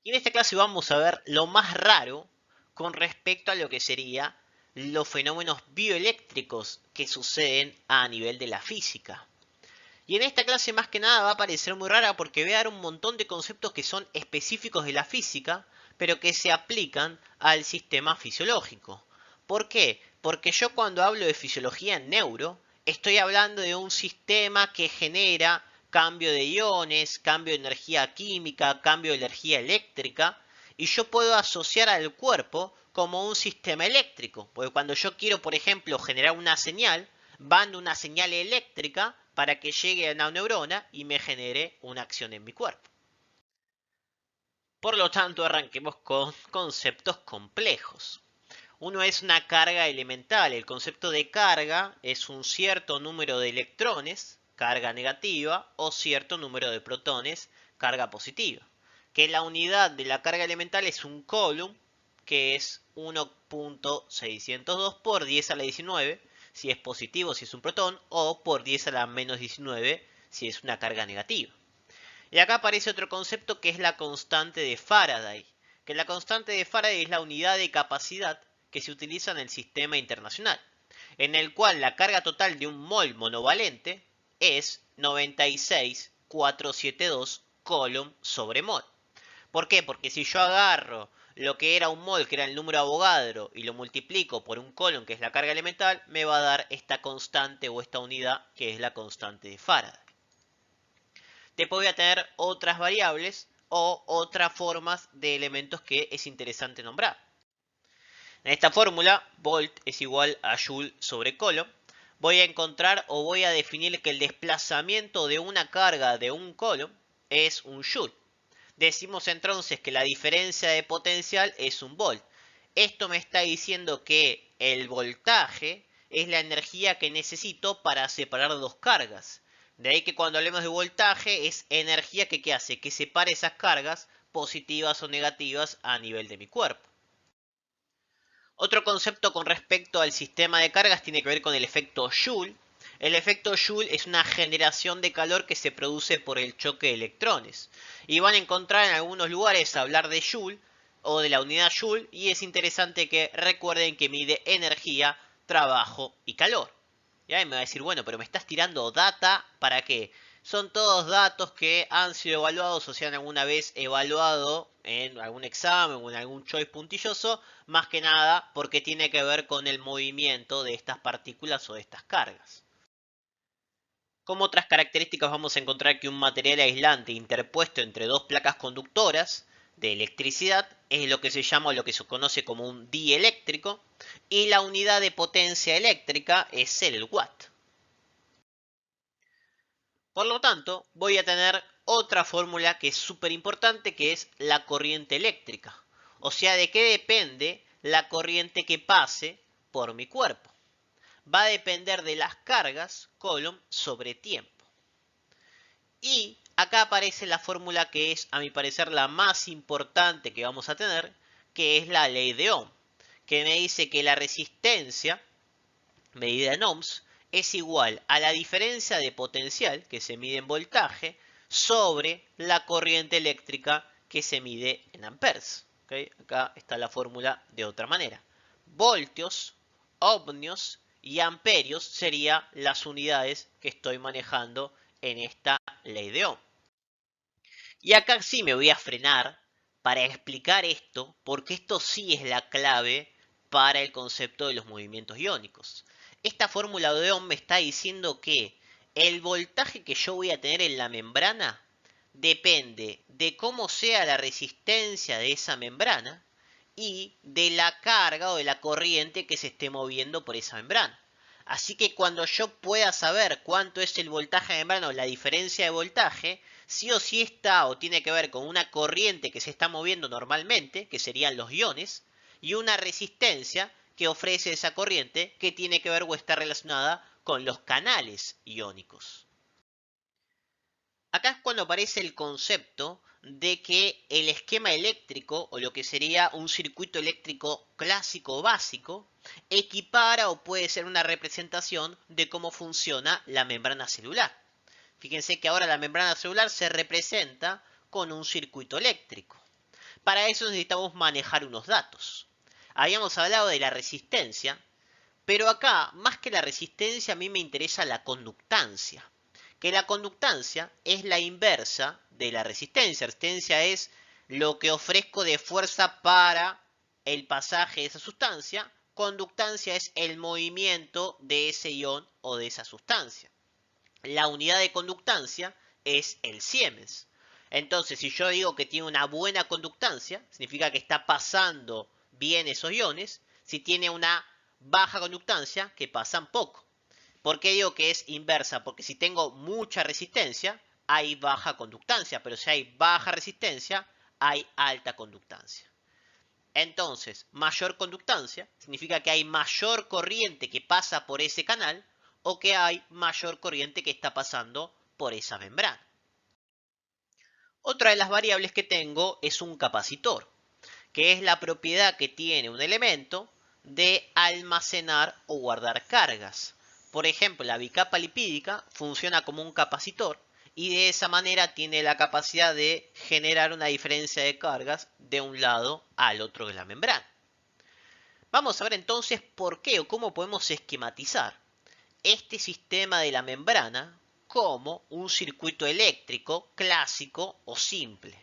Y en esta clase vamos a ver lo más raro con respecto a lo que sería los fenómenos bioeléctricos que suceden a nivel de la física. Y en esta clase más que nada va a parecer muy rara porque voy a dar un montón de conceptos que son específicos de la física, pero que se aplican al sistema fisiológico. ¿Por qué? Porque yo cuando hablo de fisiología en neuro, estoy hablando de un sistema que genera cambio de iones, cambio de energía química, cambio de energía eléctrica, y yo puedo asociar al cuerpo como un sistema eléctrico. Porque cuando yo quiero, por ejemplo, generar una señal, mando una señal eléctrica para que llegue a una neurona y me genere una acción en mi cuerpo. Por lo tanto, arranquemos con conceptos complejos. Uno es una carga elemental. El concepto de carga es un cierto número de electrones, carga negativa, o cierto número de protones, carga positiva. Que la unidad de la carga elemental es un coulomb, que es 1.602 por 10 a la 19, si es positivo, si es un protón, o por 10 a la menos 19, si es una carga negativa. Y acá aparece otro concepto que es la constante de Faraday, que la constante de Faraday es la unidad de capacidad que se utiliza en el sistema internacional, en el cual la carga total de un mol monovalente es 96,472 coulomb sobre mol. ¿Por qué? Porque si yo agarro lo que era un mol, que era el número de Avogadro, y lo multiplico por un coulomb, que es la carga elemental, me va a dar esta constante o esta unidad, que es la constante de Faraday. Después voy a tener otras variables o otras formas de elementos que es interesante nombrar. En esta fórmula, volt es igual a joule sobre coulomb. Voy a encontrar o voy a definir que el desplazamiento de una carga de un coulomb es un joule. Decimos entonces que la diferencia de potencial es un volt. Esto me está diciendo que el voltaje es la energía que necesito para separar dos cargas. De ahí que cuando hablemos de voltaje es energía que hace que separe esas cargas positivas o negativas a nivel de mi cuerpo. Otro concepto con respecto al sistema de cargas tiene que ver con el efecto Joule. El efecto Joule es una generación de calor que se produce por el choque de electrones. Y van a encontrar en algunos lugares hablar de Joule o de la unidad Joule, y es interesante que recuerden que mide energía, trabajo y calor. Y ahí me va a decir, bueno, pero me estás tirando data, ¿para qué? Son todos datos que han sido evaluados o se han alguna vez evaluado en algún examen o en algún choice puntilloso, más que nada porque tiene que ver con el movimiento de estas partículas o de estas cargas. Como otras características vamos a encontrar que un material aislante interpuesto entre dos placas conductoras de electricidad es lo que se llama o lo que se conoce como un dieléctrico, y la unidad de potencia eléctrica es el watt. Por lo tanto, voy a tener otra fórmula que es súper importante, que es la corriente eléctrica. O sea, ¿de qué depende la corriente que pase por mi cuerpo? Va a depender de las cargas Coulomb sobre tiempo. Y acá aparece la fórmula que es, a mi parecer, la más importante que vamos a tener, que es la ley de Ohm, que me dice que la resistencia medida en ohms es igual a la diferencia de potencial, que se mide en voltaje, sobre la corriente eléctrica, que se mide en amperes. ¿Okay? Acá está la fórmula de otra manera. Voltios, ohmios y amperios serían las unidades que estoy manejando en esta ley de Ohm. Y acá sí me voy a frenar para explicar esto, porque esto sí es la clave para el concepto de los movimientos iónicos. Esta fórmula de Ohm me está diciendo que el voltaje que yo voy a tener en la membrana depende de cómo sea la resistencia de esa membrana y de la carga o de la corriente que se esté moviendo por esa membrana. Así que cuando yo pueda saber cuánto es el voltaje de membrana o la diferencia de voltaje, sí o sí está o tiene que ver con una corriente que se está moviendo normalmente, que serían los iones, y una resistencia que ofrece esa corriente, que tiene que ver o está relacionada con los canales iónicos. Acá es cuando aparece el concepto de que el esquema eléctrico, o lo que sería un circuito eléctrico clásico básico, equipara o puede ser una representación de cómo funciona la membrana celular. Fíjense que ahora la membrana celular se representa con un circuito eléctrico. Para eso necesitamos manejar unos datos. Habíamos hablado de la resistencia, pero acá, más que la resistencia, a mí me interesa la conductancia. Que la conductancia es la inversa de la resistencia. Resistencia es lo que ofrezco de fuerza para el pasaje de esa sustancia. Conductancia es el movimiento de ese ion o de esa sustancia. La unidad de conductancia es el Siemens. Entonces, si yo digo que tiene una buena conductancia, significa que está pasando bien esos iones. Si tiene una baja conductancia, que pasan poco. ¿Por qué digo que es inversa? Porque si tengo mucha resistencia, hay baja conductancia, pero si hay baja resistencia, hay alta conductancia. Entonces, mayor conductancia significa que hay mayor corriente que pasa por ese canal o que hay mayor corriente que está pasando por esa membrana. Otra de las variables que tengo es un capacitor, que es la propiedad que tiene un elemento de almacenar o guardar cargas. Por ejemplo, la bicapa lipídica funciona como un capacitor y de esa manera tiene la capacidad de generar una diferencia de cargas de un lado al otro de la membrana. Vamos a ver entonces por qué o cómo podemos esquematizar este sistema de la membrana como un circuito eléctrico clásico o simple.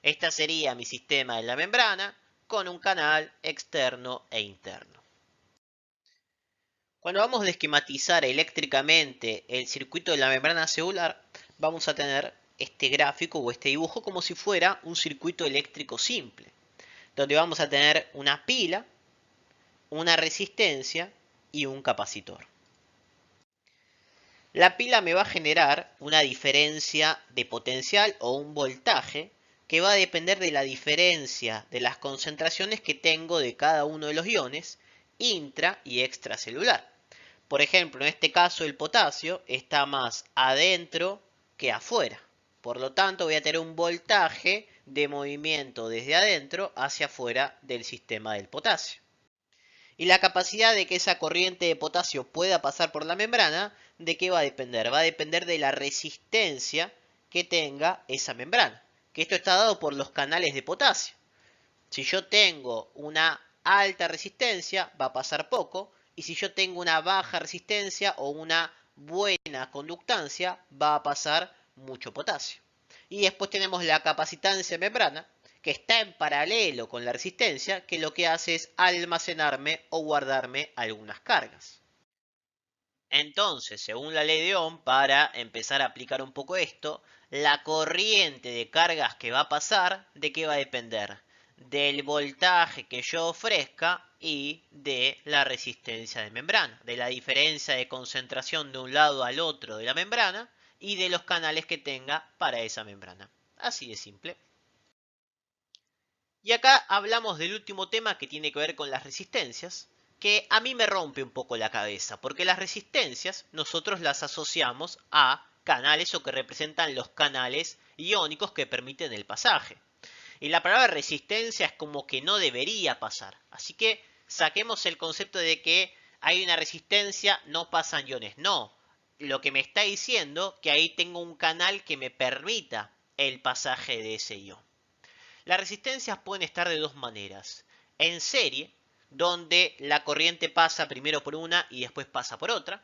Este sería mi sistema de la membrana con un canal externo e interno. Cuando vamos a esquematizar eléctricamente el circuito de la membrana celular, vamos a tener este gráfico o este dibujo como si fuera un circuito eléctrico simple, donde vamos a tener una pila, una resistencia y un capacitor. La pila me va a generar una diferencia de potencial o un voltaje que va a depender de la diferencia de las concentraciones que tengo de cada uno de los iones intra y extracelular. Por ejemplo, en este caso el potasio está más adentro que afuera. Por lo tanto, voy a tener un voltaje de movimiento desde adentro hacia afuera del sistema del potasio. Y la capacidad de que esa corriente de potasio pueda pasar por la membrana, ¿de qué va a depender? Va a depender de la resistencia que tenga esa membrana. Que esto está dado por los canales de potasio. Si yo tengo una alta resistencia, va a pasar poco. Y si yo tengo una baja resistencia o una buena conductancia, va a pasar mucho potasio. Y después tenemos la capacitancia de membrana, que está en paralelo con la resistencia, que lo que hace es almacenarme o guardarme algunas cargas. Entonces, según la ley de Ohm, para empezar a aplicar un poco esto, la corriente de cargas que va a pasar, ¿de qué va a depender? Del voltaje que yo ofrezca y de la resistencia de membrana, de la diferencia de concentración de un lado al otro de la membrana y de los canales que tenga para esa membrana. Así de simple. Y acá hablamos del último tema que tiene que ver con las resistencias, que a mí me rompe un poco la cabeza, porque las resistencias nosotros las asociamos a canales o que representan los canales iónicos que permiten el pasaje. Y la palabra resistencia es como que no debería pasar. Así que saquemos el concepto de que hay una resistencia, no pasan iones. No, lo que me está diciendo que ahí tengo un canal que me permita el pasaje de ese ion. Las resistencias pueden estar de dos maneras. En serie, donde la corriente pasa primero por una y después pasa por otra.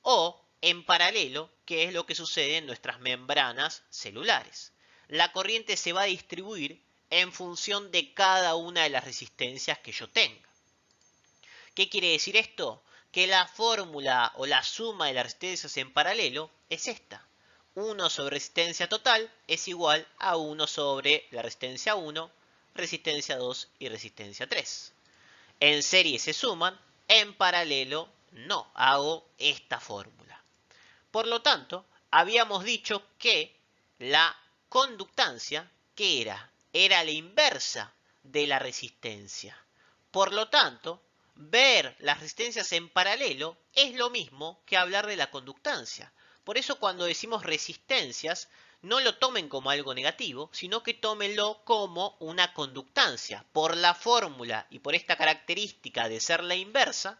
O en paralelo, que es lo que sucede en nuestras membranas celulares. La corriente se va a distribuir en función de cada una de las resistencias que yo tenga. ¿Qué quiere decir esto? Que la fórmula o la suma de las resistencias en paralelo es esta. 1 sobre resistencia total es igual a 1 sobre la resistencia 1, resistencia 2 y resistencia 3. En serie se suman, en paralelo no, hago esta fórmula. Por lo tanto, habíamos dicho que la conductancia, ¿qué era? Era la inversa de la resistencia. Por lo tanto, ver las resistencias en paralelo es lo mismo que hablar de la conductancia. Por eso cuando decimos resistencias, no lo tomen como algo negativo, sino que tómenlo como una conductancia. Por la fórmula y por esta característica de ser la inversa,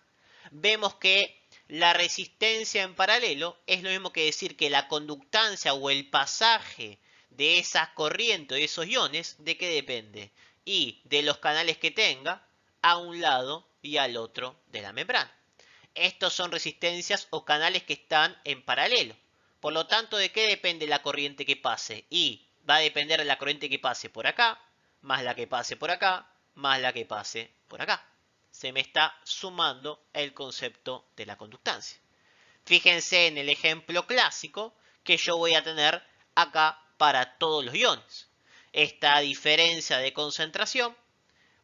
vemos que la resistencia en paralelo es lo mismo que decir que la conductancia o el pasaje de esa corriente o de esos iones, ¿de qué depende? Y de los canales que tenga a un lado y al otro de la membrana. Estos son resistencias o canales que están en paralelo. Por lo tanto, ¿de qué depende la corriente que pase? Y va a depender de la corriente que pase por acá, más la que pase por acá, más la que pase por acá. Se me está sumando el concepto de la conductancia. Fíjense en el ejemplo clásico que yo voy a tener acá para todos los iones. Esta diferencia de concentración,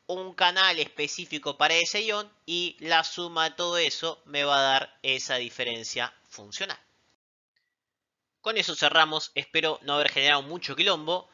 un canal específico para ese ion y la suma de todo eso me va a dar esa diferencia funcional. Con eso cerramos, espero no haber generado mucho quilombo.